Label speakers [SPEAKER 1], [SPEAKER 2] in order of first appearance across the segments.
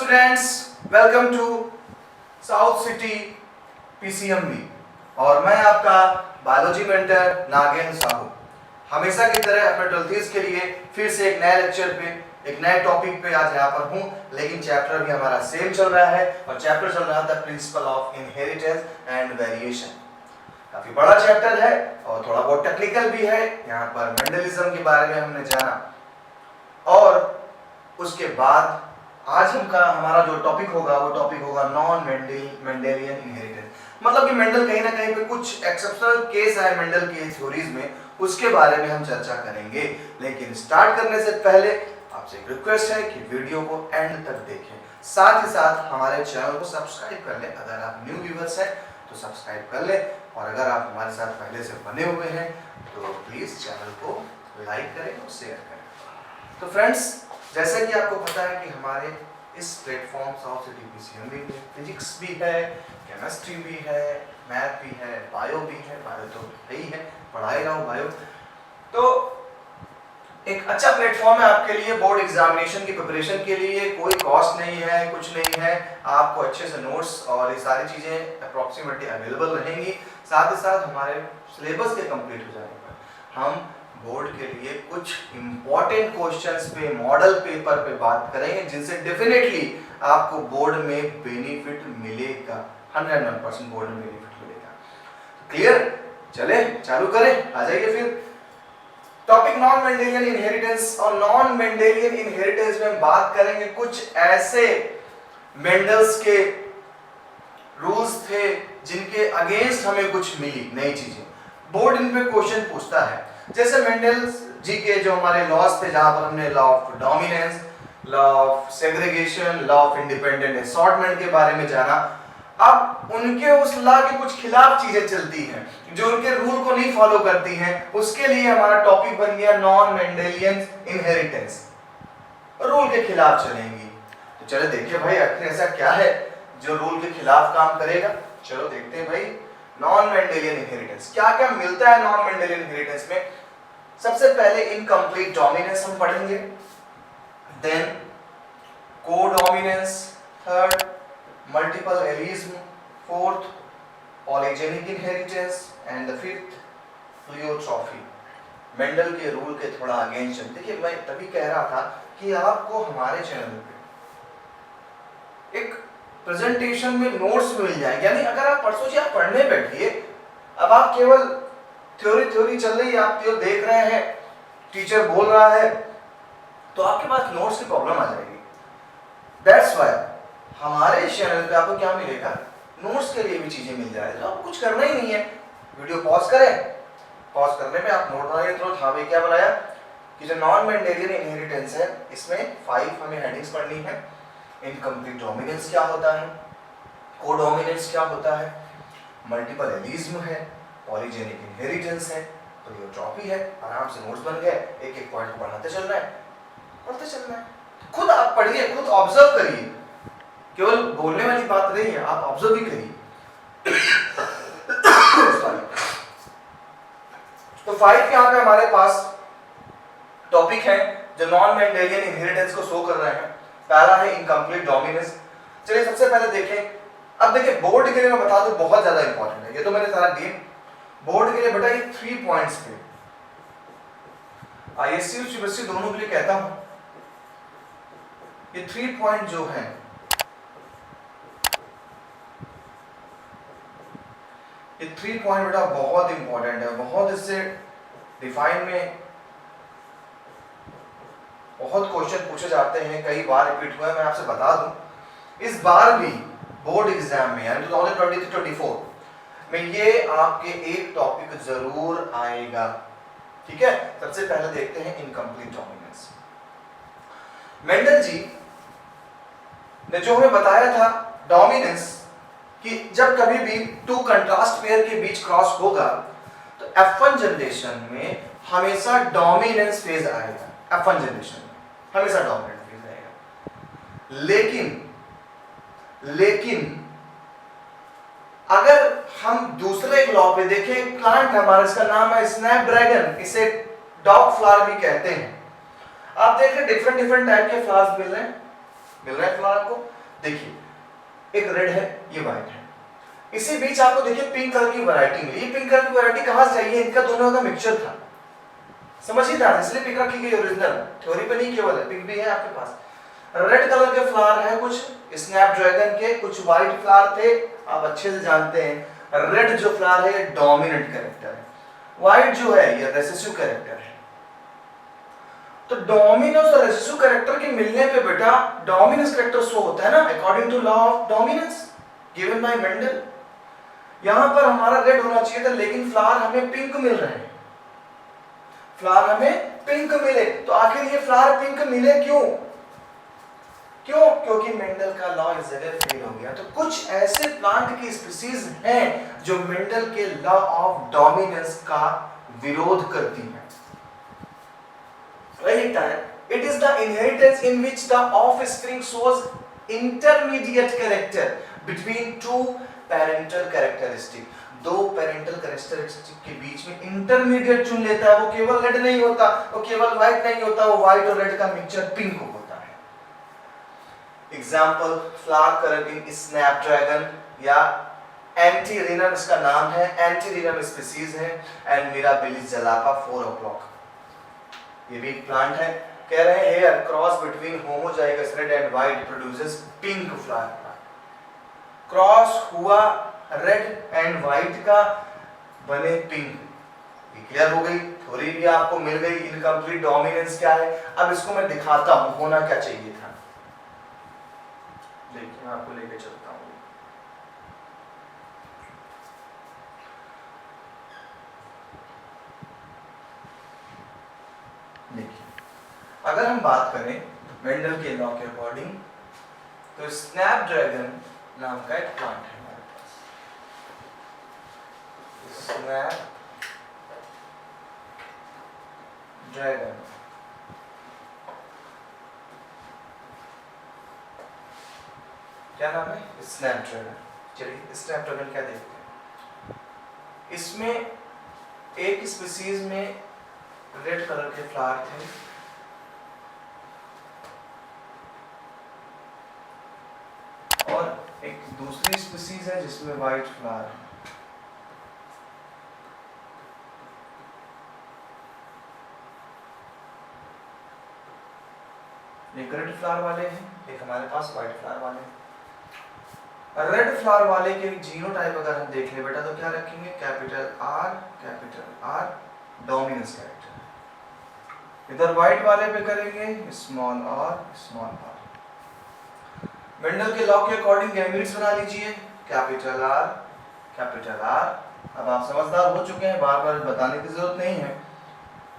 [SPEAKER 1] Students, welcome to South City PCMB और मैं आपका बायोलॉजी मेंटर नागेंद्र साहू। हमेशा की तरह अपने 12th के लिए फिर से एक नए लेक्चर पे एक नए टॉपिक पे आज यहाँ पर हूँ, लेकिन चैप्टर भी हमारा सेम चल रहा है और चैप्टर चल रहा था principle of inheritance and variation. काफी बड़ा चैप्टर है और थोड़ा बहुत टेक्निकल भी है। यहाँ पर मेंडलिज्म के बारे में हमने जाना और उसके बाद आज हमारा जो टॉपिक होगा वो टॉपिक होगा नॉन मेंडेलियन इनहेरिटेंस। मतलब कि मेंडल कहीं ना कहीं पे कुछ एक्सेप्शनल केस है मेंडल की थ्योरीज में, उसके बारे में हम चर्चा करेंगे। लेकिन स्टार्ट करने से पहले आपसे एक रिक्वेस्ट है कि वीडियो को एंड तक देखें, साथ ही साथ हमारे चैनल को सब्सक्राइब कर लें। अगर आप न्यू व्यूअर्स हैं तो सब्सक्राइब कर लें और अगर आप हमारे साथ पहले से बने हुए हैं तो प्लीज चैनल को लाइक करें और शेयर करें। तो फ्रेंड्स, जैसे कि आपको पता है कि हमारे इस प्लेटफॉर्म साउथ सिटी पीसीएमबी में फिजिक्स भी है, केमिस्ट्री भी है, मैथ भी है, बायो भी है। बायो तो है ही है, पढ़ाई रहा हूँ बायो। तो एक अच्छा प्लेटफॉर्म है आपके लिए बोर्ड एग्जामिनेशन की प्रिपरेशन के लिए। कोई कॉस्ट नहीं है, कुछ नहीं है, आपको अच्छे से नोट्स और ये सारी चीजें अप्रोक्सीमेटली अवेलेबल रहेंगी। साथ ही साथ हमारे सिलेबस के कंप्लीट हो जाने पर हम बोर्ड के लिए कुछ इंपॉर्टेंट क्वेश्चंस पे मॉडल पेपर पे बात करेंगे जिनसे डेफिनेटली आपको बोर्ड में बेनिफिट मिलेगा। 101% बोर्ड में बेनिफिट मिलेगा। क्लियर? चले चालू करें, आ जाइए फिर। टॉपिक नॉन मेंडेलियन इनहेरिटेंस और नॉन मेंडेलियन इनहेरिटेंस में बात करेंगे कुछ ऐसे मेंडल्स के रूल्स थे जिनके अगेंस्ट हमें कुछ मिली नई चीजें। बोर्ड इन पे क्वेश्चन पूछता है, जैसे मेंडल्स जी के जो हमारे लॉज थे, जहां पर हमने law of dominance, law of segregation, law of independent assortment के बारे में जाना। अब उनके उस लॉ के कुछ खिलाफ चीजें चलती हैं जो उनके रूल को नहीं फॉलो करती हैं। उसके लिए हमारा टॉपिक बन गया नॉन मेंडेलियन इनहेरिटेंस, रूल के खिलाफ चलेंगी। तो चलो देखिए भाई, आखिर ऐसा क्या है जो रूल के खिलाफ काम करेगा। चलो देखते हैं भाई नॉन मेंडेलियन इनहेरिटेंस क्या क्या मिलता है। नॉन मेंडेलियन इनहेरिटेंस में सबसे पहले इनकम्प्लीट डोमिनेंस हम पढ़ेंगे, then codominance, third multiple allelism, fourth polygenic inheritance and the fifth pleiotropy. Mendel के रूल के थोड़ा अगेंस्ट। देखिए मैं तभी कह रहा था कि आपको हमारे चैनल पे एक प्रेजेंटेशन में नोट्स मिल जाएंगे। यानी अगर आप परसों से आप पढ़ने बैठिए, अब आप केवल थ्योरी चल रही है, आप केवल देख रहे हैं, टीचर बोल रहा है, तो आपके पास नोट्स की प्रॉब्लम आ जाएगी। दैट्स व्हाई हमारे चैनल पे आपको क्या मिलेगा, नोट्स के लिए भी चीजें मिल जाएगी। तो आपको कुछ करना ही नहीं है, वीडियो पॉज करें, पॉज करने में आप नोट बनाइए। तुरंत हाँ भाई क्या बनाया कि जो नॉन मेंडेलियन इनहेरिटेंस है इसमें 5 हमें हेडिंग्स पढ़नी है। इनकम्प्लीट डोमिनेंस क्या होता है, कोडोमिनेंस क्या होता है, मल्टीपल एलिज्म है, पॉलीजेनिक इनहेरिटेंस है, प्लियोट्रॉपी है। आराम से नोट्स बन गए, एक एक पॉइंट को बढ़ाते चलना है, पढ़ते चलना है। खुद आप पढ़िए, खुद ऑब्जर्व करिए, केवल बोलने वाली बात नहीं है, आप ऑब्जर्व भी करिए। तो 5 यहाँ पे हमारे पास टॉपिक है जो नॉन मेंडेलियन इनहेरिटेंस को शो कर रहे हैं। पहला है इनकम्प्लीट डोमिनेंस। चलिए सबसे पहले देखें। अब देखिए बोर्ड के लिए मैं बता दूं बहुत ज्यादा इंपॉर्टेंट है, ये तो मैंने सारा दिए बोर्ड के लिए बेटा। ये 3 पॉइंट्स पे आईएससी और सीबीएसई दोनों के लिए कहता हूं, ये 3 पॉइंट जो है ये 3 पॉइंट बेटा बहुत इंपॉर्टेंट है। बहुत इससे डिफाइन में बहुत क्वेश्चन पूछे जाते हैं, कई बार रिपीट हुआ है। मैं आपसे बता दूं इस बार भी बोर्ड एग्जाम में यानी 2023-24 में ये आपके एक टॉपिक जरूर आएगा। ठीक है, सबसे पहले देखते हैं इनकम्प्लीट डोमिनेंस। मेंडल जी ने जो हमें बताया था डोमिनेंस कि जब कभी भी 2 कंट्रास्ट पेयर के बीच क्रॉस होगा तो F1 जनरेशन में हमेशा डोमिनेंस फेज आएगा। F1 जनरेशन में हमेशा डोमिनेंट फेज आएगा। लेकिन अगर हम दूसरे एक लॉ पे देखें, प्लांट हमारा, इसका नाम है स्नैपड्रैगन, इसे डॉग फ्लावर भी कहते हैं। आप देख रहे डिफरेंट टाइप के फ्लावर्स मिल रहे हैं, मिल रहा है फ्लावर आपको? देखिए एक रेड है, ये व्हाइट है, इसी बीच आपको देखिए पिंक कलर की वैरायटी मिली। ये पिंक कलर की वैरायटी कहां से आई है? इनका दोनों का मिक्सचर था, समझ ही था, इसलिए पिंक रखी गई ओरिजिनल, थ्योरी पे नहीं केवल है, पिंक भी है आपके पास। रेड कलर के फ्लावर हैं कुछ स्नैपड्रैगन के, कुछ व्हाइट फ्लावर थे, आप अच्छे से जानते हैं रेड जो फ्लावर है ये डोमिनेंट कैरेक्टर है, व्हाइट जो है ये रेसेसिव कैरेक्टर है। तो डोमिनेंस और रेसेसिव कैरेक्टर के मिलने पे बेटा डोमिनेंस कैरेक्टर शो होता है ना, according to law of dominance given by Mendel. यहां पर हमारा रेड होना चाहिए था, लेकिन फ्लावर हमें पिंक मिल रहे हैं, फ्लावर हमें पिंक मिले। तो आखिर ये फ्लावर पिंक मिले क्यों? क्यों? क्योंकि मेंडल का लॉ इस जगह फेल हो गया। तो कुछ ऐसे प्लांट की स्पीसीज हैं जो मेंडल के लॉ ऑफ डोमिनेंस का विरोध करती हैं। Right time, it is the inheritance in which the offspring shows intermediate character between two parental characteristic। दो पेरेंटल कैरेक्टरिस्टिक के बीच में इंटरमीडिएट चुन लेता है, वो केवल रेड नहीं होता, वो केवल व्हाइट नहीं होता, वो व्हाइट और रेड का मिक्सचर पिंक होता है। एग्जाम्पल फ्लावर कलर इन स्नैपड्रैगन या एंटीरिनम, इसका नाम है, एंटीरिनम स्पीसीज है, एंड मिराबिलिस जलापा 4 o'clock, ये भी एक प्लांट है। कह रहे हैं here cross between homozygous red and white produces pink flower. Cross हुआ रेड एंड व्हाइट का, बने पिंक। ये क्लियर हो गई, थ्योरी भी आपको मिल गई, इनकम्प्लीट डोमिनेंस क्या है। अब इसको मैं दिखाता हूं होना क्या चाहिए था। देखिए मैं आपको लेके चलता हूं। देखिए अगर हम बात करें मेंडल के लॉ के अकॉर्डिंग, तो स्नैपड्रैगन नाम का एक प्लांट है हमारे पास। स्नैपड्रैगन क्या नाम है? स्नैपड्रैगन। चलिए स्नैपड्रैगन क्या देखते हैं। इसमें एक स्पीसीज में रेड कलर के फ्लावर थे, और एक दूसरी स्पीसीज है जिसमें व्हाइट फ्लावर है। एक रेड फ्लावर वाले हैं, एक हमारे पास व्हाइट फ्लावर वाले हैं। रेड फ्लावर वाले के जीनोटाइप अगर हम देख ले बेटा तो क्या रखेंगे? Capital R dominance character. इधर व्हाइट वाले पे करेंगे स्मॉल आर। मेंडल के लॉ के अकॉर्डिंग गैमीट्स बना लीजिए, कैपिटल आर। अब आप समझदार हो चुके हैं, बार बार बताने की जरूरत नहीं है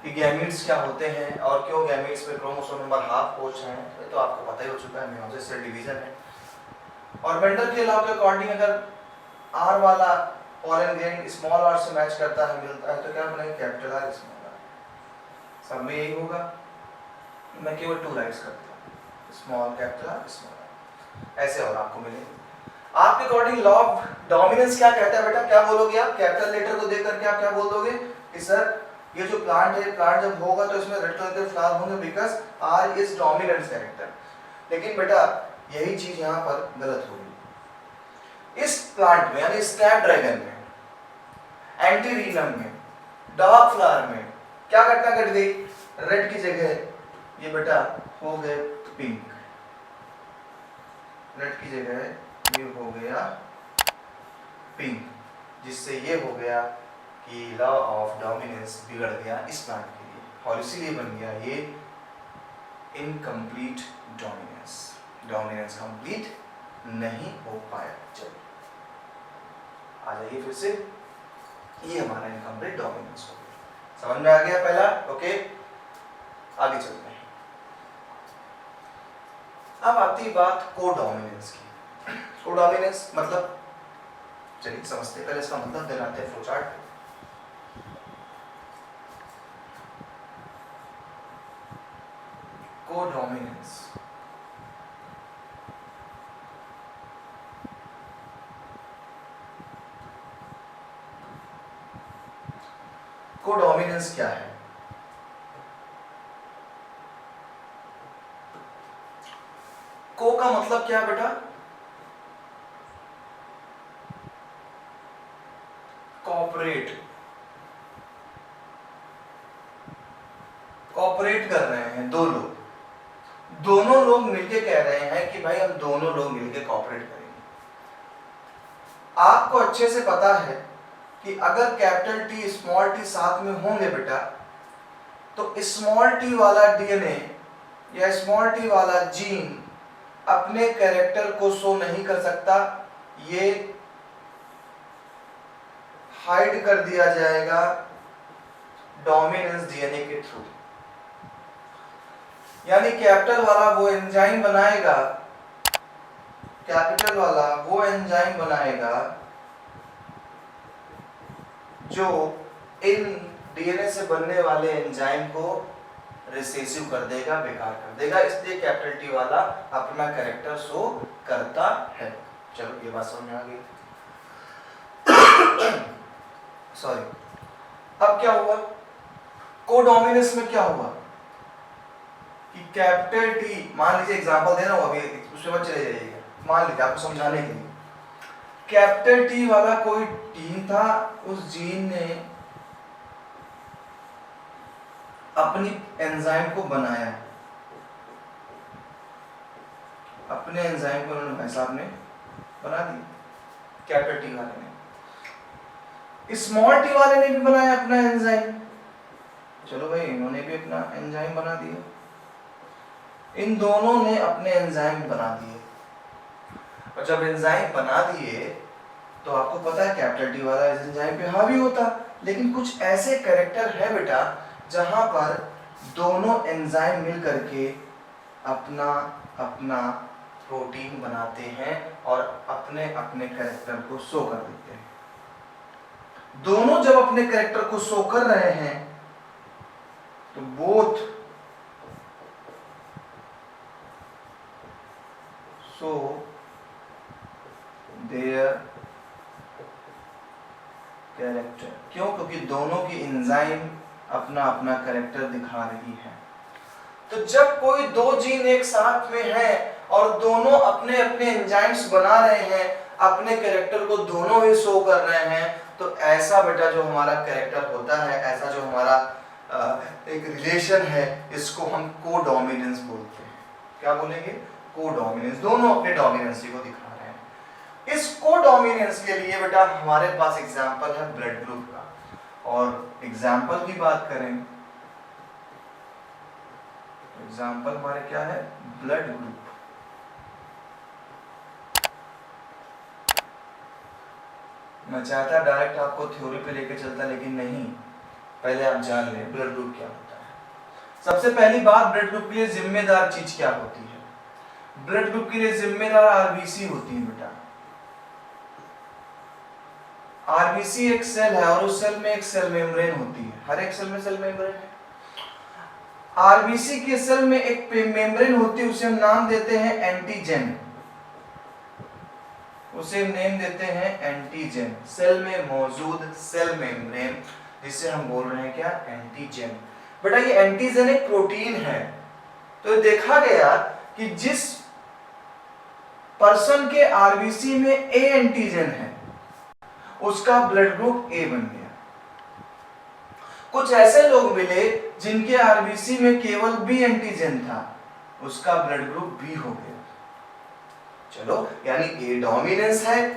[SPEAKER 1] कि गैमीट्स क्या होते हैं और क्यों गैमीट्स पे क्रोमोसोम नंबर हाफ पोच है, तो आपको पता ही हो चुका है, मेयोसिस सेल डिवीजन है। और मेंडल के लॉ के अकॉर्डिंग अगर आर वाला पॉलन ग्रेन स्मॉल आर से मैच करता है, मिलता है, तो क्या बनेगा? Capital R small R. सब में यही होगा, मैं केवल 2 लाइट्स करता हूँ, small capital R small R, ऐसे और आपको मिलेंगे। आपके अकॉर्डिंग लॉ ऑफ डोमिनेंस क्या कहता है बेटा? क्या बोलोगे आप? कैपिटल लेटर को देख करके आप क्या बोल दोगे कि सर ये जो प्लांट है, प्लांट जब होगा तो इसमें रेड कलर के फ्लावर होंगे because R is dominant character. लेकिन बेटा यही चीज यहाँ पर गलत होगी। इस प्लांट में यानी स्नैपड्रैगन में, एंटीरिनम में, डार्क फ्लावर में क्या घटना घट गई? रेड की जगह ये बेटा हो गए पिंक, रेड की जगह ये हो गया पिंक, जिससे ये हो गया कि लॉ ऑफ डोमिनेंस बिगड़ गया इस प्लांट के लिए, और इसीलिए बन गया ये इनकम्प्लीट डोमिनेंस। डोमिनेंस कंप्लीट नहीं हो पाया। चलिए आ जाइए फिर से, ये हमारा इनकम्प्लीट डोमिनेंस हो गया। समझ में आ गया पहला? ओके, आगे चलते हैं। अब आती बात कोडोमिनेंस की। कोडोमिनेंस मतलब, चलिए समझते हैं, पहले इसका मतलब दिलाते हैं फ्लोचार्ट। कोडोमिनेंस कोडोमिनेंस क्या है? को का का मतलब क्या है बेटा? कॉपरेट, कॉपरेट कर रहे हैं दो लोग, दोनों लोग मिलके कह रहे हैं कि भाई हम दोनों लोग मिलके कॉपरेट करेंगे। आपको अच्छे से पता है कि अगर कैपिटल टी स्मॉल टी साथ में होंगे बेटा, तो स्मॉल टी वाला डीएनए या स्मॉल टी वाला जीन अपने कैरेक्टर को शो नहीं कर सकता, ये हाइड कर दिया जाएगा डोमिनेंस डीएनए के थ्रू। यानी कैपिटल वाला वो एंजाइम बनाएगा, कैपिटल वाला वो एंजाइम बनाएगा जो इन डीएनए से बनने वाले एंजाइम को रिसेसिव कर देगा, बेकार कर देगा, इसलिए कैपिटल टी वाला अपना कैरेक्टर शो करता है। चलो ये बात समझ में आ गई। सॉरी, अब क्या हुआ? कोडोमिनेंस में क्या हुआ कि कैपिटल टी, मान लीजिए एग्जांपल दे रहा हूं, अभी उसमें मत चले जाइएगा, मान लीजिए आपको समझाने के लिए, कैपिटल टी वाला कोई जीन था, उस जीन ने अपनी एंजाइम को बनाया, अपने एंजाइम को उन्होंने भाई साहब ने बना दी, कैपिटल टी वाले ने। स्मॉल टी वाले ने भी बनाया अपना एंजाइम, चलो भाई इन्होंने भी अपना एंजाइम बना दिया, इन दोनों ने अपने एंजाइम बना दिए, और जब एंजाइम बना दिए तो आपको पता है कैपिटल टी वाला इस एंजाइम पे हावी होता, लेकिन कुछ ऐसे कैरेक्टर है बेटा जहां पर दोनों एंजाइम मिल करके अपना अपना प्रोटीन बनाते हैं और अपने अपने कैरेक्टर को शो कर देते हैं। दोनों जब अपने कैरेक्टर को शो कर रहे हैं तो बोथ शो देयर कैरेक्टर। क्यों? क्योंकि दोनों की एंजाइम अपना अपना कैरेक्टर दिखा रही है। तो जब कोई दो जीन एक साथ में है और दोनों अपने अपने एंजाइम्स बना रहे हैं, अपने कैरेक्टर को दोनों ही शो कर रहे हैं, तो ऐसा बेटा जो हमारा कैरेक्टर होता है, ऐसा जो हमारा एक रिलेशन है, इसको हम कोडोमिनेंस बोलते हैं। क्या बोलेंगे? कोडोमिनेंस। दोनों अपने डोमिनेंसी को दिखा रहे हैं। इस कोडोमिनेंस के लिए बेटा हमारे पास एग्जांपल है ब्लड ग्रुप का, और एग्जांपल की बात करें, एग्जांपल हमारे क्या है? Blood group. मैं चाहता डायरेक्ट आपको थ्योरी पे लेके चलता, लेकिन नहीं, पहले आप जान लें ब्लड ग्रुप क्या होता है। सबसे पहली बात, ब्लड ग्रुप के लिए जिम्मेदार चीज क्या होती है? ब्लड ग्रुप के लिए जिम्मेदार आरबीसी होती है बेटा। आरबीसी एक सेल है और उस सेल में एक सेल मेम्ब्रेन होती है, हर एक सेल में सेल मेम्ब्रेन है। आरबीसी के सेल में एक मेम्ब्रेन होती है, उसे हम नाम देते हैं एंटीजन, उसे नेम देते हैं एंटीजन। सेल में मौजूद सेल मेम्ब्रेन, जिसे हम बोल रहे हैं क्या? एंटीजन। बेटा ये एंटीजन एक प्रोटीन है। तो देखा गया कि जिस पर्सन के आरबीसी में ए एंटीजन है, उसका ब्लड ग्रुप ए बन गया। कुछ ऐसे लोग मिले जिनके आरबीसी में केवल बी एंटीजन था, उसका ब्लड ग्रुप बी हो गया। चलो, यानी ए डोमिनेंस है,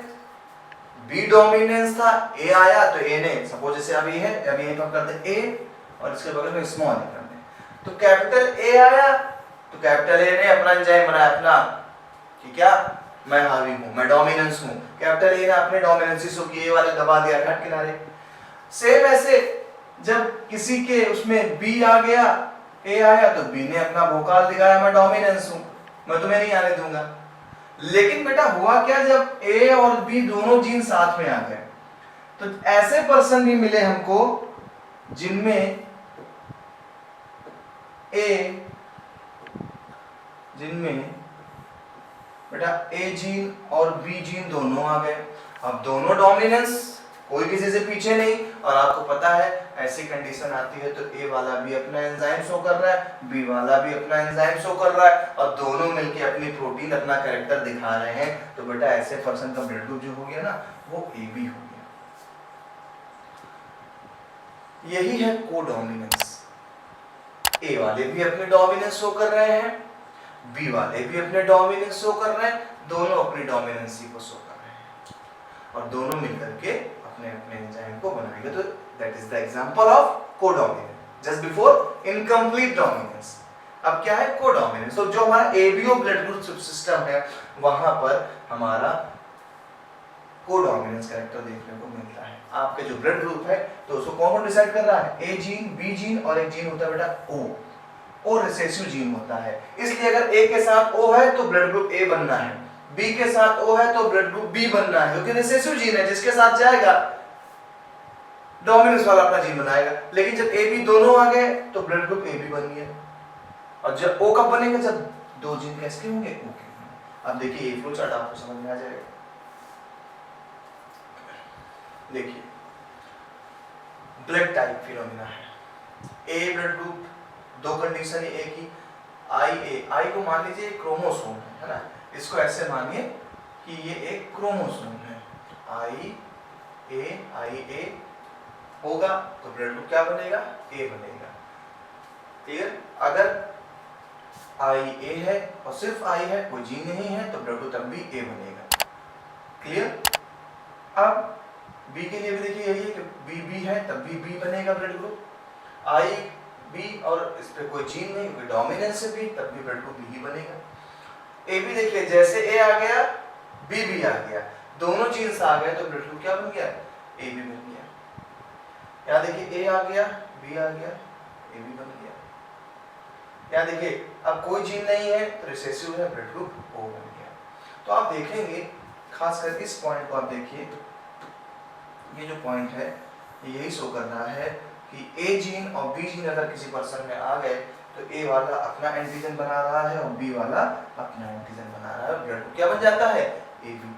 [SPEAKER 1] बी डोमिनेंस था, ए आया तो ए ने, सपोज जैसे अब ये है, अब यहीं पर कर दे ए और इसके बगल में स्मॉल ए कर दे, तो कैपिटल ए आया तो कैपिटल ए ने अपना एंजाइम बनाया अपना कि क्या? मैं हावी हूं, मैं डोमिनेंस हूं। कैपिटल ए ने अपने डोमिनेंसी शो की, ए वाले दबा दिया घट किनारे। सेम ऐसे जब किसी के उसमें बी आ गया, ए आया तो बी ने अपना भोकाल दिखाया, मैं डोमिनेंस हूं, मैं तुम्हें नहीं आने दूंगा। लेकिन बेटा हुआ क्या, जब ए और बी दोनों जीन साथ में आ गए, तो ऐसे पर्सन भी मिले हमको जिनमें बेटा ए जीन और बी जीन दोनों आ गए। अब दोनों डोमिनेंस कोई किसी से पीछे नहीं। और आपको पता है ऐसी कंडीशन आती है तो ए वाला भी अपना एंजाइम शो कर रहा है, बी वाला भी अपना एंजाइम शो कर रहा है, और दोनों मिलके अपनी प्रोटीन अपना कैरेक्टर दिखा रहे हैं, तो बेटा ऐसे पर्सन का ब्लड ग्रुप जो हो गया ना वो ए बी हो गया। यही है कोडोमिनेंस। ए वाले भी अपने डोमिनेंस शो कर रहे हैं, बी वाले भी अपने डोमिनेंस शो कर रहे हैं, दोनों अपनी डोमिनेंसी को शो कर रहे हैं और दोनों मिलकर के अपने अपने एंजाइम को बनाएंगे। तो that is the example of codominance. Just before incomplete dominance, अब क्या है कोडोमिनेंस। तो जो हमारा एबीओ ब्लड ग्रुप सिस्टम है वहां पर हमारा कोडोमिनेंस कैरेक्टर देखने को मिलता है। आपके जो ब्लड ग्रुप है तो उसको कौन डिसाइड कर रहा है, ए जीन, बी जीन और एक जीन होता है बेटा ओ रिसेसिव जीन होता है। इसलिए अगर ए के साथ ओ है तो ब्लड ग्रुप ए बनना है, बी के साथ ओ है तो ब्लड ग्रुप बी बनना है, क्योंकि रिसेसिव जीन है, जिसके साथ जाएगा डोमिनेंस वाला अपना जीन बनाएगा। लेकिन जब ए बी दोनों आ गए तो ब्लड ग्रुप ए बी बन गया। और जब ओ कब बनेगा, जब दो जीन कैसे होंगे, ओ के। अब देखिए ये फ्लो चार्ट आपको समझ में आ जाएगा। देखिए ब्लड टाइप फिनोमिना है, ए ब्लड ग्रुप, दो कंडीशन है ए की, आई को मान लीजिए क्रोमोसोम है ना, इसको ऐसे मानिए कि ये एक क्रोमोसोम है, आई ए होगा तो ब्लड ग्रुप क्या बनेगा, ए बनेगा। क्लियर। अगर आई ए है और सिर्फ आई है, कोई जीन नहीं है, तो ब्लड ग्रुप तब भी ए बनेगा। क्लियर। अब बी के लिए भी देखिए यही है कि बी बी है तब भी बी बनेगा ब्लड ग्रुप, आई बी और इस पे कोई जीन नहीं, कोई डोमिनेंस है बी, तब भी ब्लड ग्रुप बी ही बनेगा। ए भी देखिए जैसे ए आ गया बी भी आ गया, दोनों जीन्स आ गए तो ब्लड ग्रुप क्या बन गया, ए भी बन गया। यहाँ देखिए ए आ गया बी आ गया, ए भी बन गया। यहाँ देखिए अब कोई जीन नहीं है तो रिसेसिव है, ब्लड ग्रुप ओ बन गया। तो आप देखेंगे खासकर इस पॉइंट को आप देखिए, ये जो पॉइंट है यही शो कर रहा है कि ए जीन और बी जीन अगर किसी पर्सन में आ गए तो ए वाला अपना एंटीजन बना रहा है और बी वाला अपना एंटीजन बना रहा है, ब्लड ग्रुप क्या बन जाता है, ए बी।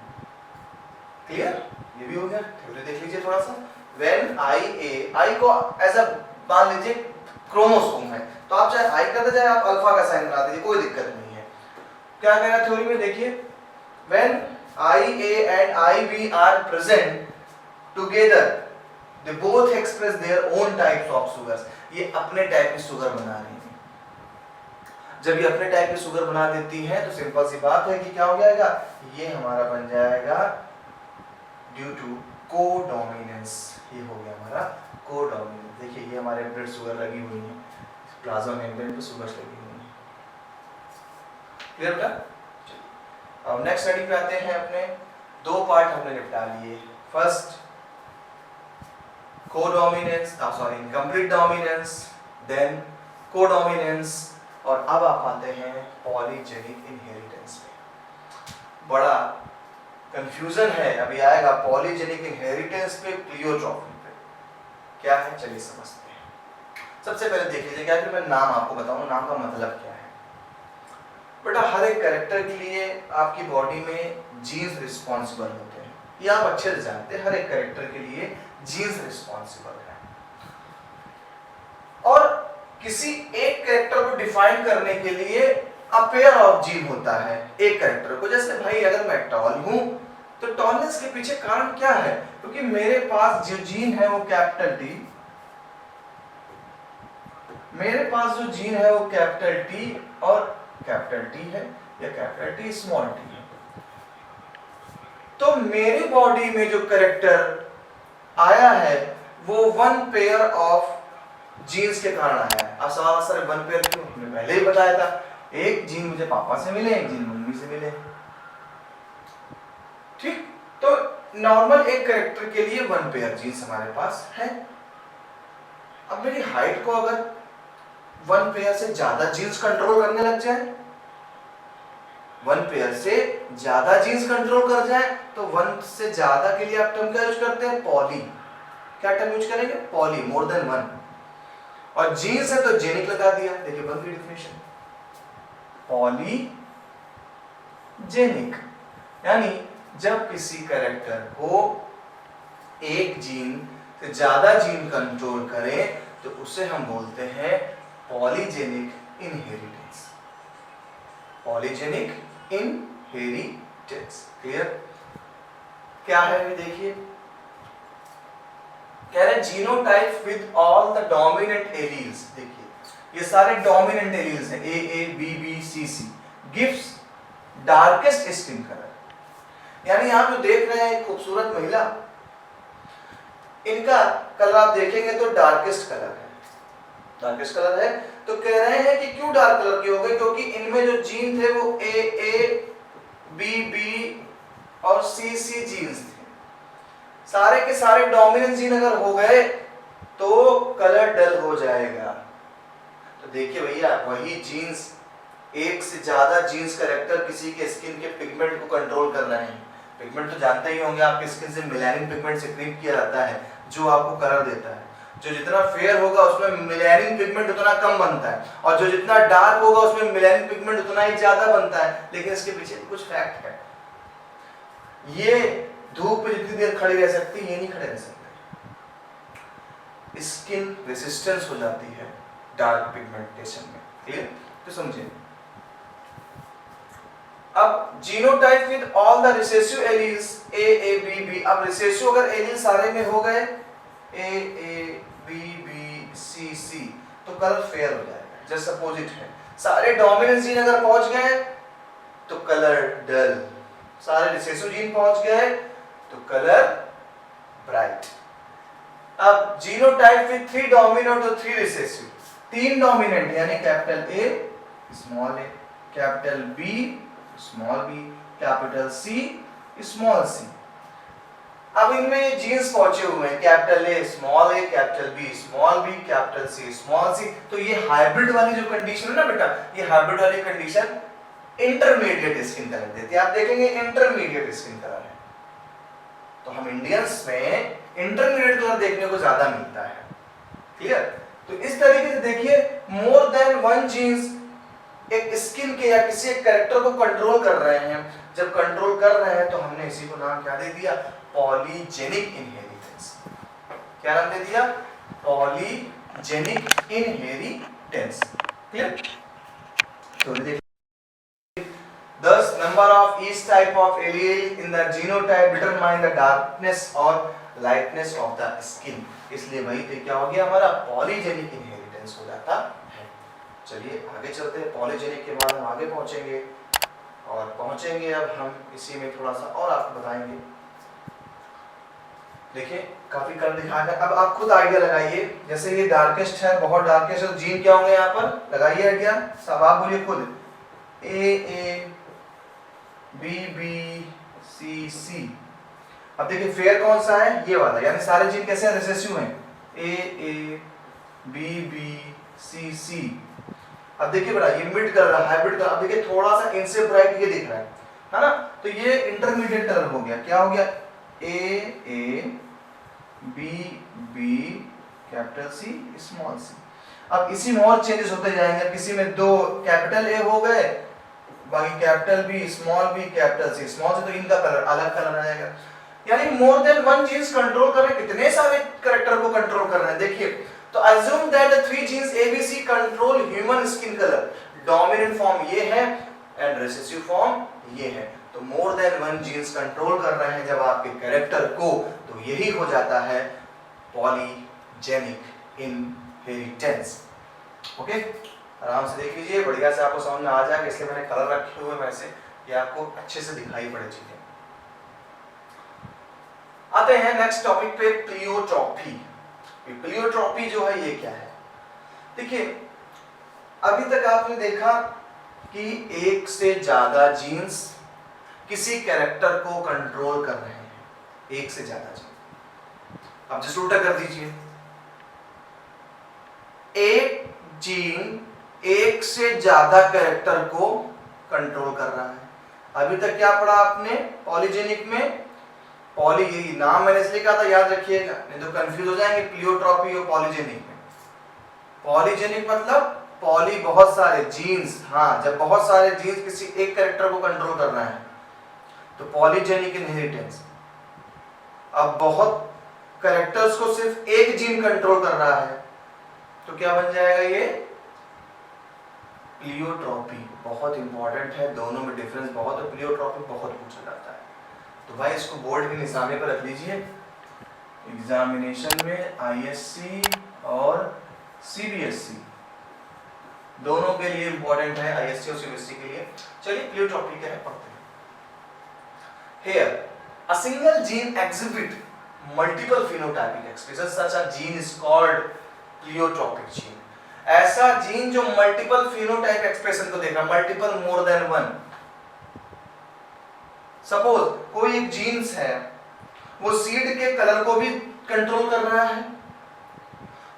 [SPEAKER 1] क्लियर। ये भी हो गया। थ्योरी देख लीजिए थोड़ा सा। व्हेन आई को एज अ मान लीजिए क्रोमोसोम है, तो आप चाहे आई करते जाए आप अल्फा का साइन बना दीजिए, कोई दिक्कत नहीं है। क्या कह रहा थ्योरी में देखिए, when I A and I B are present together they both express their own types of sugars। ये अपने टाइप की शुगर बना रही है। जब ये अपने टाइप की शुगर बना देती है तो सिंपल सी बात है कि क्या हो जाएगा, ये हमारा बन जाएगा ड्यू टू कोडोमिनेंस। ये हो गया हमारा कोडोमिनेंस। देखिए ये हमारे ब्लड शुगर लगी हुई है, प्लाज्मा मेम्ब्रेन पे शुगर लगी हुई है। क्लियर बेटा। अब नेक्स्ट स्टडी पे आते हैं। अपने दो पार्ट हमने निपटा लिए। First codominance, sorry incomplete dominance, then codominance, और अब आप आते हैं पॉलीजेनिक इनहेरिटेंस पे। बड़ा कंफ्यूजन है, अभी आएगा पॉलीजेनिक इनहेरिटेंस पे, प्लियोट्रॉपी पे। क्या है चलिए समझते हैं। सबसे पहले देख लीजिए, क्या कि मैं नाम आपको बताऊं, नाम का मतलब क्या है। बेटा हर एक कैरेक्टर के लिए आपकी बॉडी में जीन्स रिस्पॉन्सिबल होते हैं, ये आप अच्छे से जानते हैं। हर एक कैरेक्टर के लिए जीन्स रिस्पॉन्सिबल है, और किसी एक कैरेक्टर को डिफाइन करने के लिए अ पेयर ऑफ जीन होता है एक कैरेक्टर को। जैसे भाई अगर मैं टॉल हूं तो टॉलनेस के पीछे कारण क्या है, क्योंकि मेरे पास जो जीन है वो कैपिटल टी, मेरे पास जो जीन है वो कैपिटल टी और कैपिटल टी है, या कैपिटल टी स्मॉल टी है। तो मेरी बॉडी में जो कैरेक्टर आया है वो वन पेयर ऑफ जीन्स के कारण आया है। अब सवाल सर वन पेयर क्यों, हमने पहले ही बताया था, एक जीन मुझे पापा से मिले, एक जीन मम्मी से मिले। ठीक, तो नॉर्मल एक कैरेक्टर के लिए वन पेयर जीन्स हमारे पास है। अब मेरी हाइट को अगर वन पेयर से ज्यादा जीन्स कंट्रोल करने लग जाए, वन पेयर से ज्यादा जीन्स कंट्रोल कर जाए, तो वन से ज्यादा के लिए आप टर्म क्या यूज करते हैं, पॉली। क्या टर्म यूज करेंगे, पॉली, मोर देन वन। और जीन्स है तो जेनिक लगा दिया। देखिए बन गई डेफिनेशन, पॉली जेनिक। यानी जब किसी कैरेक्टर को एक जीन से ज्यादा जीन कंट्रोल करें तो उसे हम बोलते हैं polygenic inheritance. Polygenic inheritance. Clear? क्या है ये देखिए, कह रहे genotype with all the dominant alleles. देखिए ये सारे डोमिनेंट एलील्स हैं, A A B B C C, gives darkest skin colour. यानी आप जो देख रहे हैं खूबसूरत महिला, इनका कलर आप देखेंगे तो डार्केस्ट कलर है, डार्केस्ट कलर है। तो कह रहे हैं कि क्यों डार्क कलर के हो गए, क्योंकि इनमें जो जीन थे वो ए ए बी बी और सी सी जीन्स थे। सारे के सारे डोमिनेंट जीन अगर हो गए तो कलर डल हो जाएगा। तो देखिए भैया, वही जीन्स, एक से ज्यादा जीन्स कैरेक्टर किसी के स्किन के पिगमेंट को कंट्रोल कर रहे हैं। पिगमेंट तो जानते ही होंगे, आपके स्किन से मेलानिन पिगमेंट सिक्रीट किया जाता है जो आपको कलर देता है। जो जितना फेयर होगा उसमें मेलानिन पिगमेंट उतना कम बनता है, और जो जितना डार्क होगा उसमें मेलानिन पिगमेंट उतना ही ज्यादा बनता है। लेकिन इसके पीछे कुछ फैक्ट है। ये धूप पे जितनी देर खड़ी रह सकती है, ये नहीं खड़े रह सकते। स्किन रेसिस्टेंस हो जाती है डार्क पिगमेंटेशन में। क्लियर? तो समझिए, अब genotype with all the recessive alleles a A B b. अब रिसेसिव अगर एलील सारे में हो गए ए ए बी बी सी सी तो कलर फेयर हो जाएगा। जस्ट अपोजिट है, सारे डोमिनेंट जीन अगर पहुंच गए तो कलर डल, सारे रिसेसिव जीन पहुंच गए तो कलर ब्राइट। अब जीनोटाइप विद 3 डोमिनेंट और 3 रिसेसिव, 3 डोमिनेंट यानी capital A small A, capital B small B, capital C small C. अब इनमें जीन्स पहुंचे हुए हैं, capital A small A, capital B small B, capital C small C. तो ये हाइब्रिड वाली जो कंडीशन है ना बेटा, ये हाइब्रिड वाली कंडीशन इंटरमीडिएट स्किन कलर देती है। आप देखेंगे इंटरमीडिएट स्किन कलर है, तो हम इंडियंस में इंटरमीडिएट कलर देखने को ज्यादा मिलता है। क्लियर? तो इस तरीके से देखिए, मोर देन वन जीन्स एक स्किन के या किसी एक कैरेक्टर को कंट्रोल कर रहे हैं। जब कंट्रोल कर रहे हैं तो हमने इसी को नाम क्या दे दिया? Polygenic inheritance. क्या नाम दे दिया? Polygenic inheritance. क्लियर? तो देखिए, thus number of each type of allele in the genotype determine the darkness or lightness of the skin। इसलिए वही पे क्या हो गया हमारा? पॉलीजेनिक इनहेरिटेंस हो जाता है। चलिए आगे चलते हैं। पॉलीजेनिक के बाद हम आगे पहुंचेंगे, और पहुंचेंगे अब हम इसी में थोड़ा सा और आपको बताएंगे। देखिए काफी कम दिखा है। अब आप खुद आइडिया लगाइए, जैसे ये डार्केस्ट है, बहुत डार्केस्ट है, तो जीन क्या होंगे यहाँ पर? लगाइए आइडिया, सब आप बोलिए खुद। ए ए बी बी सी सी। अब देखिए फेयर कौन सा है? ये वाला, यानी सारे जीन कैसे हैं? रिसेसिव हैं। A A B B C सी। अब देखिए बेटा, ये मिड कलर है, हाइब्रिड कलर। अब देखिए थोड़ा सा इनसे ब्राइट ये दिख रहा है ना? तो ये इंटरमीडिएट कलर हो गया। क्या हो गया? A A B B capital C small C. अब इसी में और चेंजेस होते जाएंगे। किसी में 2 कैपिटल ए हो गए, बाकी capital B small B capital C small C, तो इनका कलर अलग कलर आ जाएगा। यानी more than one genes control कर रहे हैं, कितने सारे कैरेक्टर को कंट्रोल कर रहे हैं। देखिए, तो assume that the 3 genes ABC control human skin colour. Dominant form ये है एंड रिसेसिव फॉर्म ये है। तो more than one genes control कर रहे हैं जब आपके कैरेक्टर को, तो यही हो जाता है पॉलीजेनिक इनहेरिटेंस। ओके, आराम से देख लीजिए, बढ़िया से आपको समझ में आ जाएगा। इसलिए मैंने कलर रखे हुए वैसे कि आपको अच्छे से दिखाई पड़े चीजें। आते हैं नेक्स्ट टॉपिक पे, प्लियोट्रॉपी। प्लियोट्रॉपी जो है ये क्या है? देखिए, अभी तक आपने देखा कि एक से ज्यादा जीन्स किसी कैरेक्टर को कंट्रोल कर रहे हैं, एक से ज्यादा जीन। अब जस्ट उल्टा कर दीजिए, एक जीन एक से ज्यादा कैरेक्टर को कंट्रोल कर रहा है। अभी तक क्या पढ़ा आपने पॉलीजेनिक में? पॉली, यही नाम मैंने इसलिए कहा था, याद रखिएगा, नहीं तो कंफ्यूज हो जाएंगे प्लियोट्रॉपी और पॉलीजेनिक में। पॉलीजेनिक मतलब पॉली बहुत सारे जीन्स, हाँ, जब बहुत सारे जीन्स किसी एक कैरेक्टर को कंट्रोल कर रहे हैं तो पॉलीजेनिक इनहेरिटेंस। अब बहुत कैरेक्टर्स को सिर्फ एक जीन कंट्रोल कर रहा है, तो क्या बन जाएगा ये? प्लियोट्रॉपी। बहुत इंपॉर्टेंट है, दोनों में डिफरेंस बहुत है, प्लियोट्रॉपी बहुत पूछा जाता है। तो भाई इसको बोर्ड के निशाने पर रख लीजिए, एग्जामिनेशन में आईएससी और सीबीएसई दोनों के लिए इंपॉर्टेंट है, आईएससी और सीबीएसई के लिए। चलिए प्लियोट्रॉपी क्या है पढ़ते हैं। Here a single gene exhibit multiple phenotypic expression such a gene is called pleiotropic gene. ऐसा जीन जो मल्टीपल फिनोटाइप एक्सप्रेशन को देख रहा, मल्टीपल मोर देन वन। सपोज कोई एक जीन्स है, वो सीड के कलर को भी कंट्रोल कर रहा है,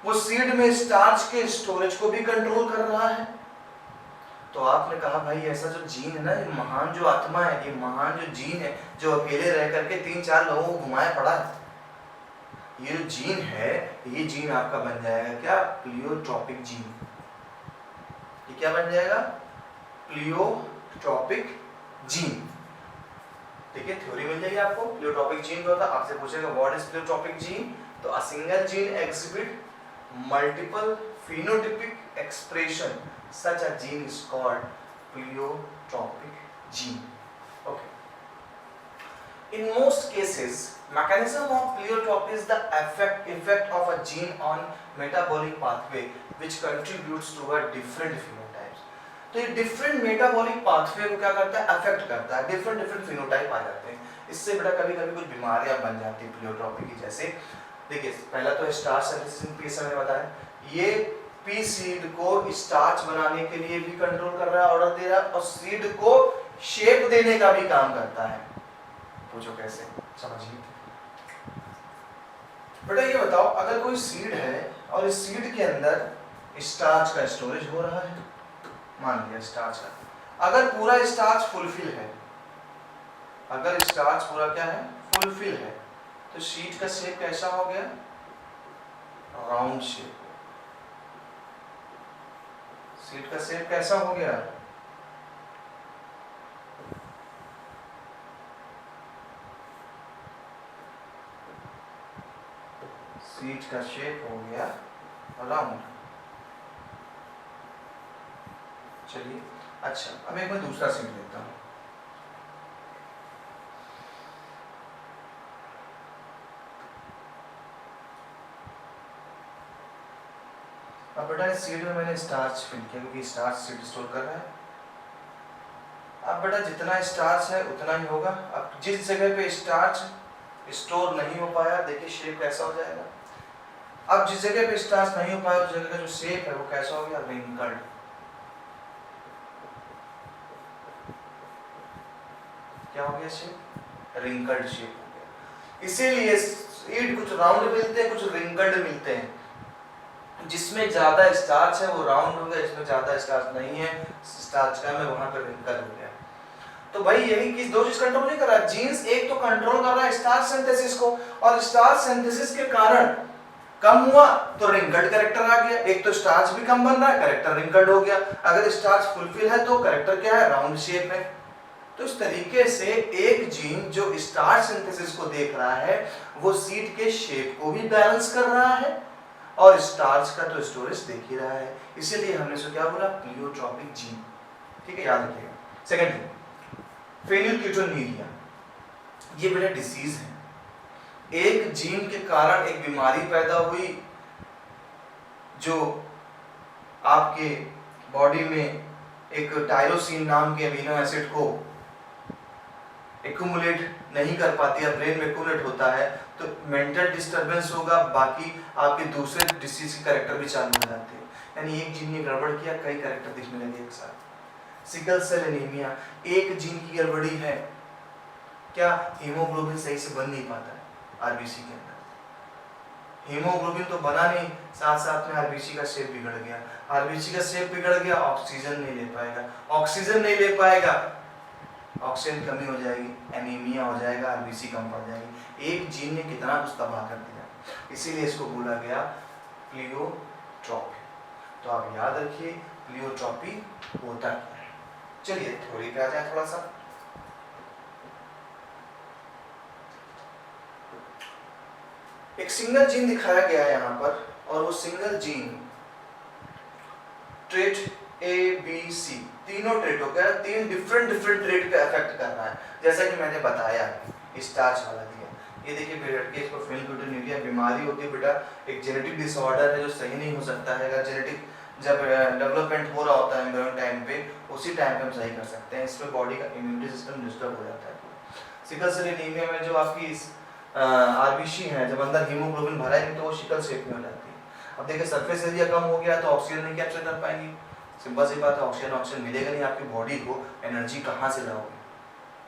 [SPEAKER 1] वो सीड में स्टार्च के स्टोरेज को भी कंट्रोल कर रहा है। तो आपने कहा भाई ऐसा जो जीन है ना, ये महान जो आत्मा है, ये महान जो जीन है जो अकेले रह करके 3-4 लोगों को घुमाए पड़ा है, ये जो जीन है, ये जीन आपका बन जाएगा क्या? Pleiotropic gene. ये क्या बन जाएगा? Pleiotropic gene. देखिए थ्योरी मिल जाएगी आपको। प्लियोट्रॉपिक जीन क्या होता है? आपसे पूछेगा व्हाट इज प्लियोट्रॉपिक जीन, तो a single gene exhibit multiple phenotypic expression such a gene is called pleiotropic gene. Okay. In most cases, mechanism of pleiotropy is the effect of a gene on metabolic pathway which contributes to a different phenotypes. तो ये different metabolic pathway को क्या करता है? Affect करता है, different phenotype आ जाते हैं। इससे बेटा कभी-कभी कुछ बीमारियां बन जाती है प्लियोट्रॉपी की। जैसे देखिए पहला तो स्टार्च सिंथेसिस पीएस मैंने बताया, ये पी सीड को स्टार्च बनाने के लिए भी कंट्रोल कर रहा है, ऑर्डर दे रहा है, और सीड को शेप देने का भी काम करता है। पूछो कैसे? समझिए बेटा, ये बताओ अगर कोई सीड है और इस सीड के अंदर स्टार्च का स्टोरेज हो रहा है, मान लिया स्टार्च का, अगर पूरा स्टार्च फुलफिल है, अगर स्टार्च पूरा क्या है? फुलफिल है, तो शीट का शेप कैसा हो गया? Round shape. शीट का शेप कैसा हो गया? शीट का शेप हो गया राउंड। चलिए अच्छा, अब एक मैं दूसरा शीट लेता हूं। अब बेटा इस सीड में मैंने स्टार्च फिल किया क्योंकि स्टार्च सीड स्टोर कर रहा है। अब बेटा जितना स्टार्च है उतना ही होगा। अब जिस जगह पे स्टार्च स्टोर नहीं हो पाया, देखिए शेप कैसा हो जाएगा। अब जिस जगह पे स्टार्च नहीं हो पाया उस जगह का जो शेप है वो कैसा हो गया? रिंकल्ड। क्या हो गया शेप? रिंकल्ड शेप हो गया। इसीलिए सीड कुछ राउंड मिलते हैं, कुछ रिंकल्ड मिलते हैं। जिसमें ज्यादा स्टार्च है वो राउंड हो गया, जिसमें ज्यादा स्टार्च नहीं है, स्टार्च का है वहां पर रिंकल हो गया। तो भाई यही चीज, दो चीज कंट्रोल नहीं कर रहा। जीन्स एक तो कंट्रोल कर रहा है स्टार्च सिंथेसिस को, और स्टार्च सिंथेसिस के कारण कम हुआ तो रिंकल्ड कैरेक्टर आ गया। एक तो स्टार्च भी कम बन रहा है, कैरेक्टर रिंकल्ड हो गया। अगर स्टार्च फुलफिल है तो कैरेक्टर क्या है? राउंड शेप है। तो इस तरीके से एक जीन जो स्टार्च सिंथेसिस को देख रहा है वो सीड के शेप को भी बैलेंस कर रहा है और स्टार्च का तो स्टोरेज देख ही रहा है। इसीलिए हमने इसको क्या बोला? Pleiotropic gene. ठीक है, याद रखिएगा। सेकंड थिंग, फेनिलकेटोनुरिया, ये बेटा डिसीज है। एक जीन के कारण एक बीमारी पैदा हुई जो आपके बॉडी में एक टायरोसिन नाम के अमीनो एसिड को एक्यूमुलेट नहीं कर पाती है, ब्रेन में एक्यूमुलेट होता है तो मेंटल डिस्टरबेंस होगा, बाकी आपके दूसरे डिसीज के कैरेक्टर भी चालू हो जाते हैं। यानी एक जीन ने गड़बड़ किया, कई कैरेक्टर दिखने लगे एक साथ। सिकल सेल एनीमिया, एक जीन की गड़बड़ी है, क्या हीमोग्लोबिन सही से बन नहीं पाता है आरबीसी के अंदर। हीमोग्लोबिन तो बना नहीं, साथ साथ में आरबीसी का शेप बिगड़ गया। आरबीसी का शेप बिगड़ गया, ऑक्सीजन नहीं ले पाएगा, ऑक्सीजन नहीं ले पाएगा, ऑक्सीजन कमी हो जाएगी, एनीमिया हो जाएगा, आरबीसी कम पड़ जाएगी। एक जीन ने कितना कुछ तबाह कर दिया, इसीलिए इसको बोला गया प्लियोट्रॉपी। तो आप याद रखिए प्लियोट्रॉपी होता क्या है। चलिए थ्योरी पे आ जाए थोड़ा सा। एक सिंगल जीन दिखाया गया है यहाँ पर, और वो single gene trait A B C, तीनों ट्रेटों का, तीन डिफरेंट ट्रेट पे अफेक्ट कर रहा है। जैसा कि मैंने बताया स्टार्च वाला दिया, ये देखिए बेटा के इसको फेनिलकेटोन्यूरिया बीमारी होती है बेटा, एक जेनेटिक डिसऑर्डर है जो सही नहीं हो सकता है। अगर जेनेटिक जब डेवलपमेंट हो रहा होता है एम्ब्रियो टाइम पे, उसी टाइम पे हम सही कर सकते हैं। इसमें बॉडी का इम्यूनिटी सिस्टम डिस्टर्ब हो जाता है। सिकल सेल एनीमिया में जो आपकी आरबीसी है, जब अंदर हीमोग्लोबिन भरा है नहीं तो वो सिकल शेप में हो जाती है। अब देखिए सरफेस एरिया कम हो गया तो ऑक्सीजन नहीं कैप्चर कर पाएंगी, सिंपल सी बात है, ऑक्सीजन मिलेगा नहीं, आपकी बॉडी को एनर्जी कहाँ से लाओगे,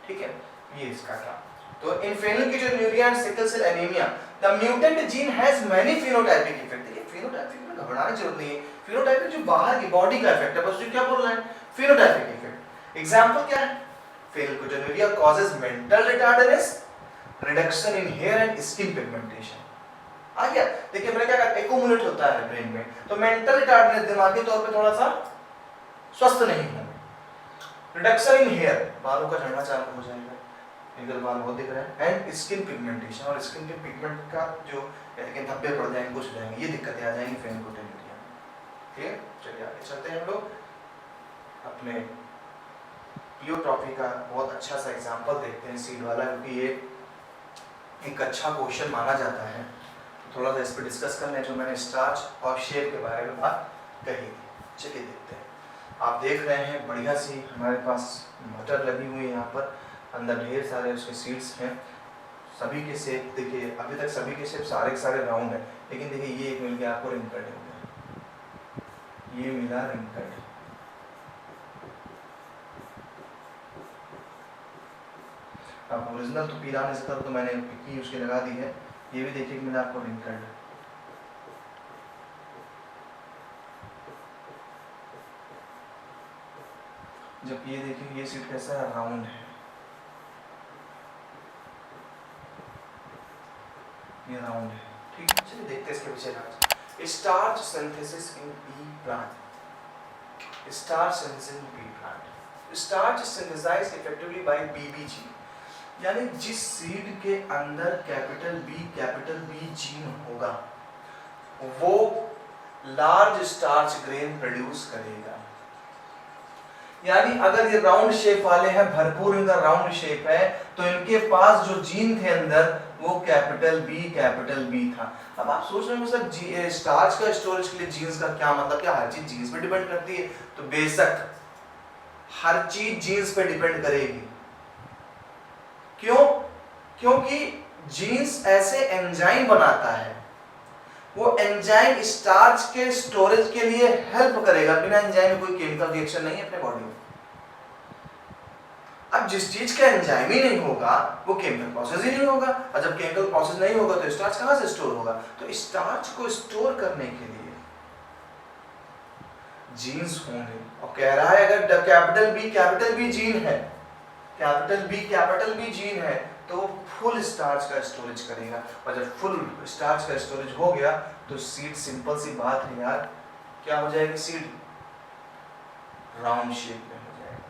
[SPEAKER 1] ठीक है। ये इसका काम। तो इन phenylketonuria and sickle cell anaemia the mutant gene has many phenotypic effect. देखिए फेनोटाइपिक में घबराने की जरूरत नहीं है, फेनोटाइपिक जो बाहर की बॉडी का इफेक्ट है, बस जो क्या बोल रहा है फेनोटाइपिक इफेक्ट। एग्जांपल क्या है, phenylketonuria causes mental retardness, reduction in hair and skin pigmentation. आ गया, देखिए मैंने क्या कहा, एक्यूमुलेट होता है ब्रेन में, तो मेंटल रिटार्डनेस दिमागी तौर पे थोड़ा सा स्वस्थ नहीं है। रिडक्शन इन हेयर, बालों का झड़ना चालू हो जाएगा, निकल बाल बहुत दिख रहे हैं, एंड स्किन पिगमेंटेशन, और स्किन के पिगमेंट का जो धब्बे पड़ जाएंगे, कुछ हो जाएंगे, ये दिक्कतें आ जाएंगी फेनिलकेटोन्यूरिया में। ठीक है, चलिए आगे चलते हैं हम लोग अपने प्लियोट्रॉफी का बहुत अच्छा सा एग्जांपल देखते हैं सीड वाला, क्योंकि ये एक अच्छा क्वेश्चन माना जाता है। तो थोड़ा सा इस पर डिस्कस कर लें, जो मैंने स्टार्च और शेप के बारे में बात कही थी। चलिए देखते हैं। आप देख रहे हैं बढ़िया सी हमारे पास मटर लगी हुई है, यहाँ पर अंदर ढेर सारे उसके सीड्स हैं, सभी के शेप देखिए, अभी तक सभी के शेप सारे के सारे राउंड है, लेकिन देखिए ये एक मिल गया आपको रिंकल्ड हो गया, ये मिला रिंकल्ड। अब ओरिजिनल तो पीला नहीं सकता, तो मैंने पिक्की उसके लगा दी है, ये भी देखिए मिला आपको रिंकल्ड। जब ये देखिए ये सीट कैसा है, राउंड है, ये राउंड है, ठीक है। चलिए देखते हैं इसके पीछे राज। Starch synthesis in pea plant, starch synthesis in pea plant, starch is synthesized effectively by BBG, यानी जिस सीड के अंदर कैपिटल बी जीन होगा वो लार्ज स्टार्च ग्रेन प्रोड्यूस करेगा। यानी अगर ये राउंड शेप वाले हैं, भरपूर इनका राउंड शेप है, तो इनके पास जो जीन थे अंदर वो कैपिटल बी था। अब आप सोच रहे हो सर स्टार्च का स्टोरेज के लिए जीन्स का क्या मतलब, क्या हर चीज जीन्स पे डिपेंड करती है? तो बेशक हर चीज जीन्स पे डिपेंड करेगी। क्यों? क्योंकि जीन्स ऐसे एंजाइम बनाता है, वो एंजाइम स्टार्च के स्टोरेज के लिए हेल्प करेगा। बिना एंजाइम में कोई केमिकल रिएक्शन नहीं है अपने बॉडी में। अब जिस चीज का एंजाइम ही नहीं होगा वो केमिकल प्रोसेस ही नहीं होगा, और जब केमिकल प्रोसेस नहीं होगा तो स्टार्च कहां से स्टोर होगा? तो स्टार्च को स्टोर करने के लिए जीन्स होंगे। और कह रहा है अगर कैपिटल बी जीन है, कैपिटल बी जीन है, तो वो फुल स्टार्च का स्टोरेज करेगा। और जब फुल स्टार्च का स्टोरेज हो गया तो सीड, सिंपल सी बात है यार, क्या हो जाएगी? सीड राउंड शेप में हो जाएगा।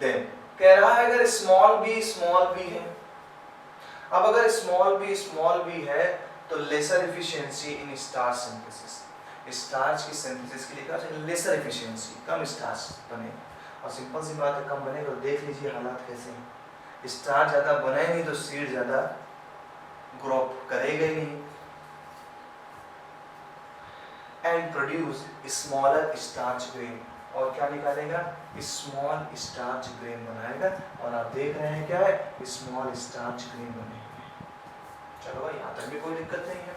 [SPEAKER 1] देन कह रहा है अगर स्मॉल बी है, अब अगर स्मॉल बी है तो लेसर एफिशिएंसी इन स्टार्च सिंथेसिस, स्टार्च की सिंथेसिस के लिए क्या चाहिए? लेसर एफिशिएंसी, कम स्टार्च बनेगा। और सिंपल सी बात है, कम बनेगा तो देख लीजिए हालात कैसे हैं। स्टार्च ज्यादा बने नहीं तो सीड ज्यादा ग्रो करेगा ही नहीं, and produce smaller starch grain, और क्या निकालेगा? स्मॉल स्टार्च ग्रेन बनाएगा। और आप देख रहे हैं क्या है? स्मॉल स्टार्च ग्रेन बने। चलो भाई यहाँ तक भी कोई दिक्कत नहीं है।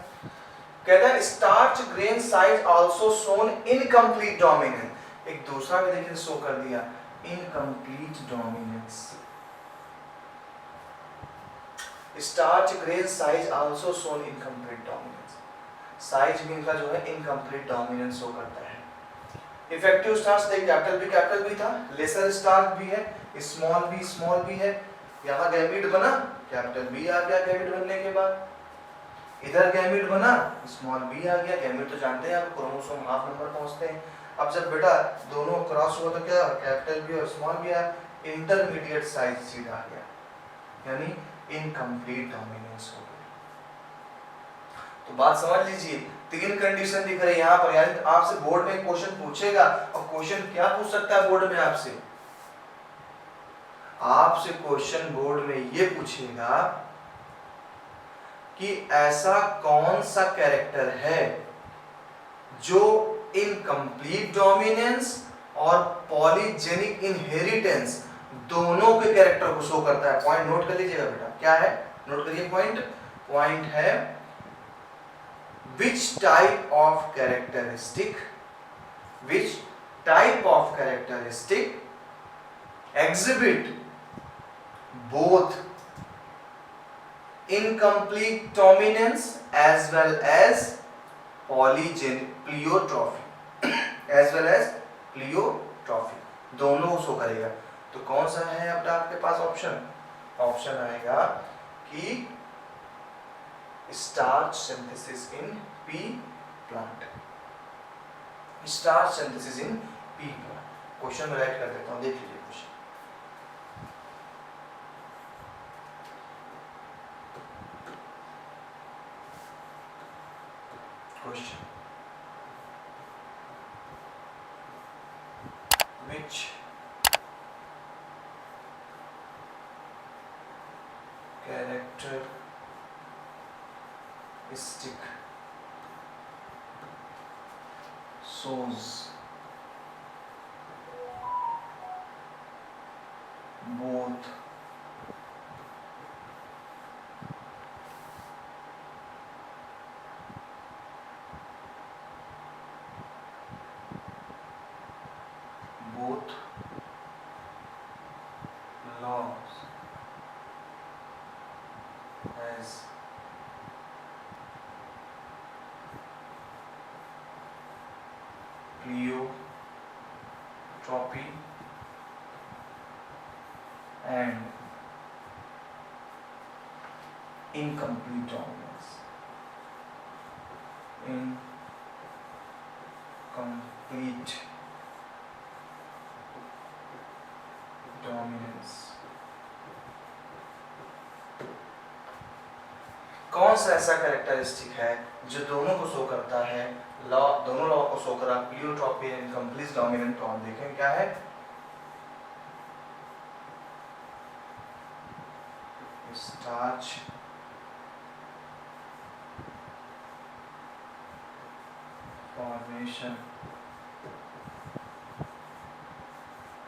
[SPEAKER 1] कहता है starch grain size also shown incomplete dominance, एक दूसरा भी देखिए शो कर दिया, incomplete dominance. Starch grain size also shown incomplete dominance, size भी इनका जो है इनकम्प्लीट डोमिनेंस शो करता है। इफेक्टिव स्टार्च देख, कैपिटल बी था, लेसर स्टार्च भी है, स्मॉल बी है। यहाँ गैमीट बना, कैपिटल बी आ गया गैमीट बनने के बाद, इधर गैमीट बना, स्मॉल बी आ गया। गैमीट तो जानते हैं आप, क्रोमोसोम हाफ नंबर पहुंचते हैं। अब जब बेटा दोनों क्रॉस हुआ तो क्या? कैपिटल बी और स्मॉल बी आया, इंटरमीडिएट साइज सीड आ गया, यानी इनकम्प्लीट डोमिनेंस हो गया। तो बात समझ लीजिए, 3 कंडीशन दिख रही है यहाँ पर, यानी आपसे बोर्ड में क्वेश्चन पूछेगा, और क्वेश्चन क्या पूछ सकता है बोर्ड में आपसे? आपसे क्वेश्चन बोर्ड में ये पूछेगा कि ऐसा कौन सा कैरेक्टर है जो इनकम्प्लीट डोमिनेंस और पॉलीजेनिक इनहेरिटेंस दोनों के कैरेक्टर को शो करता है। पॉइंट नोट कर लीजिएगा बेटा, क्या है? नोट करिए पॉइंट। पॉइंट है which type of characteristic exhibit both incomplete dominance as well as pleiotropy दोनों शो करेगा। तो कौन सा है अपना आपके पास ऑप्शन? ऑप्शन आएगा कि starch synthesis in pea plant. Starch synthesis in pea plant. Question में राइट कर देता हूं, देख लीजिए question. which characteristic shows both laws as pleiotropy and incomplete dominance. Incomplete dominance कौन सा ऐसा कैरेक्टरिस्टिक है जो दोनों को शो करता है? दोनों लॉ को शो करा, प्लियोट्रॉपी एंड इनकम्प्लीट डोमिनेंट। तो हम देखें क्या है। Starch formation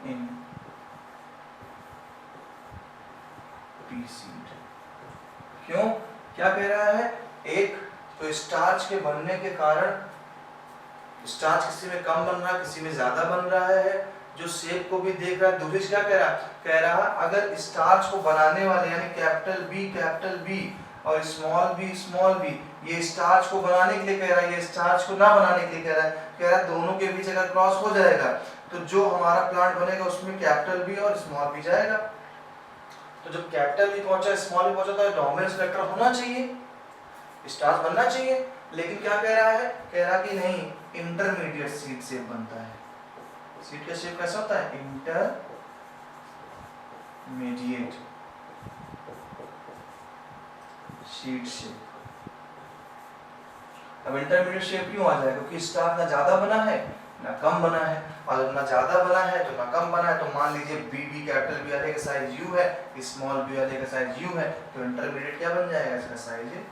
[SPEAKER 1] in P seed. क्यों? क्या कह रहा है? एक तो स्टार्च के बनने के कारण स्टार्च किसी में कम बन रहा है, किसी में ज्यादा बन रहा है, जो शेप को भी देख रहा है। दूसरी क्या कह रहा? कह रहा अगर स्टार्च को बनाने वाले यानी कैपिटल बी और स्मॉल बी ये स्टार्च को बनाने के लिए कह रहा है, ये स्टार्च को ना बनाने के लिए कह रहा है। कह रहा है दोनों के बीच अगर क्रॉस हो जाएगा तो जो हमारा प्लांट बनेगा उसमें कैपिटल बी और स्मॉल बी जाएगा। तो जब कैपिटल बी पहुंचा, स्मॉल बी पहुंचा, तो डोमिनेंस वेक्टर होना चाहिए, स्टार्च बनना चाहिए। लेकिन क्या कह रहा है? कह रहा कि नहीं, इंटरमीडिएट सीड शेप बनता है। सीड का शेप कैसा होता है? Intermediate seed shape. अब इंटरमीडिएट शेप क्यों आ जाएगा? क्योंकि स्टार्च ना ज्यादा बना है ना कम बना है, और जब ना ज्यादा बना है तो ना कम बना है। तो मान लीजिए बी कैपिटल बी वाले का साइज यू है, स्मॉल बी वाले का साइज यू है, तो इंटरमीडिएट क्या बन जाएगा? इसका साइज ये।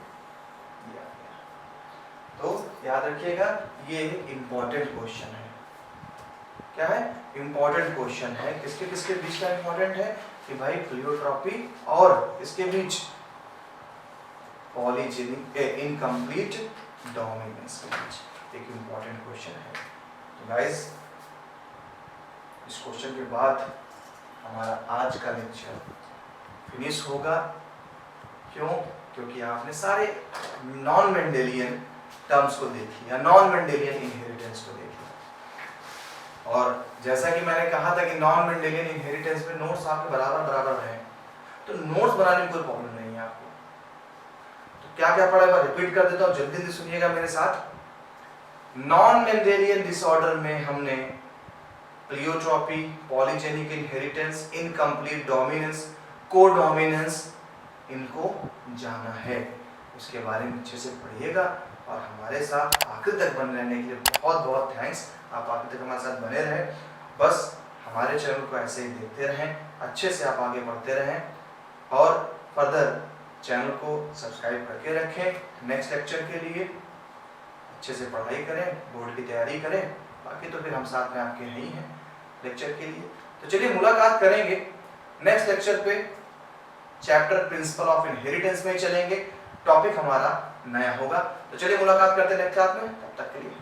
[SPEAKER 1] तो याद रखिएगा ये एक इंपॉर्टेंट क्वेश्चन है। क्या है? इंपॉर्टेंट क्वेश्चन है। किसके किसके बीच का इंपॉर्टेंट है? कि भाई प्लियोट्रॉपी और इसके बीच पॉलीजेनिक इनकम्प्लीट डोमिनेंस के बीच एक इंपॉर्टेंट क्वेश्चन है। तो गाइस इस क्वेश्चन के बाद हमारा आज का लेक्चर फिनिश होगा। क्यों? क्योंकि आपने सारे नॉन मेंडेलियन टर्म्स को देखी या नॉन मेंडेलियन इनहेरिटेंस को देखी। और जैसा कि मैंने कहा था कि नॉन मेंडेलियन इनहेरिटेंस में नोट्स आपके बराबर हैं, तो नोट्स बनाने में कोई प्रॉब्लम नहीं है आपको। तो क्या क्या पढ़ा, मैं रिपीट कर देता हूँ, जल्दी से सुनिएगा मेरे साथ। नॉन मेंडेलियन डिसऑर्डर में हमने pleiotropy, polygenic inheritance, incomplete dominance, codominance, इनको जाना है, उसके बारे में अच्छे से पढ़िएगा। और हमारे साथ आखिर तक बने रहने के लिए बहुत बहुत थैंक्स। आप आखिर तक हमारे साथ बने रहें, बस हमारे चैनल को ऐसे ही देखते रहें, अच्छे से आप आगे बढ़ते रहें और फर्दर चैनल को सब्सक्राइब करके रखें। नेक्स्ट लेक्चर के लिए अच्छे से पढ़ाई करें, बोर्ड की तैयारी करें, बाकी तो फिर हम साथ में आपके हैं ही हैं लेक्चर के लिए। तो चलिए मुलाकात करेंगे नेक्स्ट लेक्चर पे, चैप्टर प्रिंसिपल ऑफ इनहेरिटेंस में चलेंगे, टॉपिक हमारा नया होगा। तो चलिए मुलाकात करते हैं नेक्स्ट क्लास में, तब तक के लिए